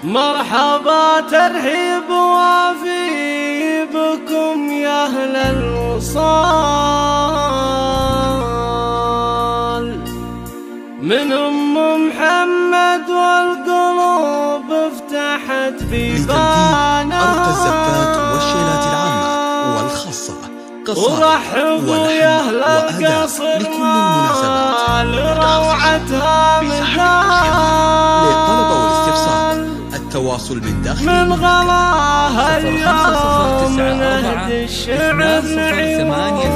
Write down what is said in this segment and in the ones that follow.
مرحبا ترحيب وافي بكم يا أهل الوصال، من محمد والقلوب افتحت بيبانها. أرقى الزفات والشيلات العامة والخاصة، ورحبوا يا أهل القصر لكل المناسبات لروعتها مثال. للطلب والاستفسار التواصل بالداخل من غلاها اليوم نهدي الشعر لعيونها.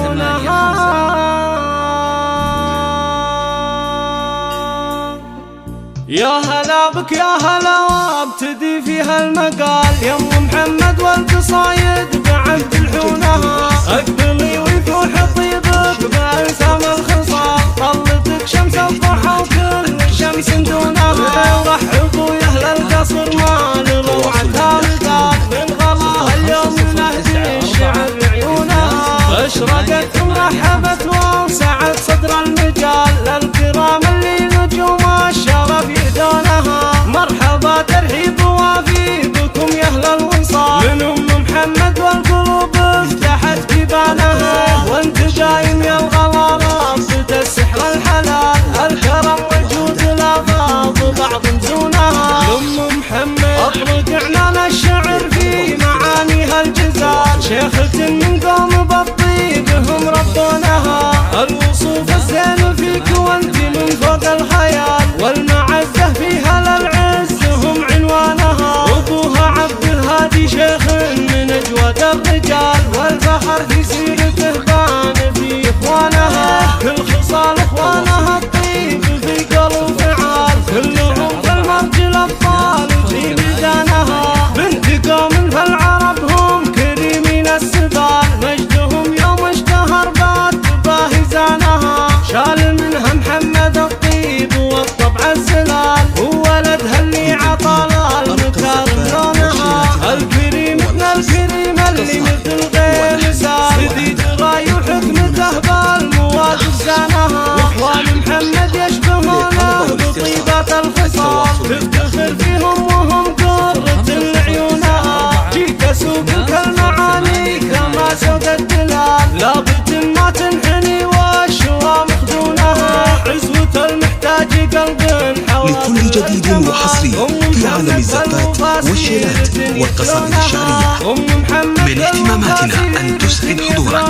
يا هلا بك يا هلا وابتدي فيها المقال، يا محمد والقصايد بعد الحونها. اقبلي ويفوح طيبك بألسام الخصال، طلتك شمس الضحى وكل شمس دونها. رحبوا يا اهل القصر ما لروعتها مثال، من غلاها اليوم نهدي الشعر بعيونها. اشرقت مرحبت ووسعت صدر المجال، للكرام اللي نجوم الشرف يدونها. مرحبا ترحيب وافي بكم يا اهل الوصال، من محمد والقلوب افتحت بيبانها. وانت دايم يا الغلا رابط السحر الحلال، الكرم وجود الافاض بعض مزونها. محمد اطلق اعلان الشعر في معانيها الجزال، شيخة من قوم بالطيب هم ربونها. الوصوف الزين فيك وانت من فوق الخيال، والمعزة فيها للعز هم عنوانها. ابوها عبد الهادي شيخ من اجود الرجال، والفخر في سيرته بان في اخوانها. كل خصال اخوانها الطيب في قلب فعال، كلهم في المرج الابطال في ميدانها. بنت قوم فالعرب هم كريمين السبال، مجدهم يوم اشتهر بات باهي زانها. شال منها محمد الطيب والطبع الزلال، وولدها اللي عطى المكارم لونها. الكريم ابن الكريم اللي مثل غير مثال، ذي دراي وحكمته بالمواقف زانها. واخوان محمد يشبهونه بطيبات الخصال، تفتخر فيهم وهم قرة لعيونها. جيت اسوقك المعاني كما سوق الدلال، لابد ما تنحني والشوى مخدونها. عزوة المحتاج قلب حوالي لكل جديد وحصري في عالم الزفات والشيلات والقصائد الشعرية، من اهتماماتنا أن تسعد حضورك.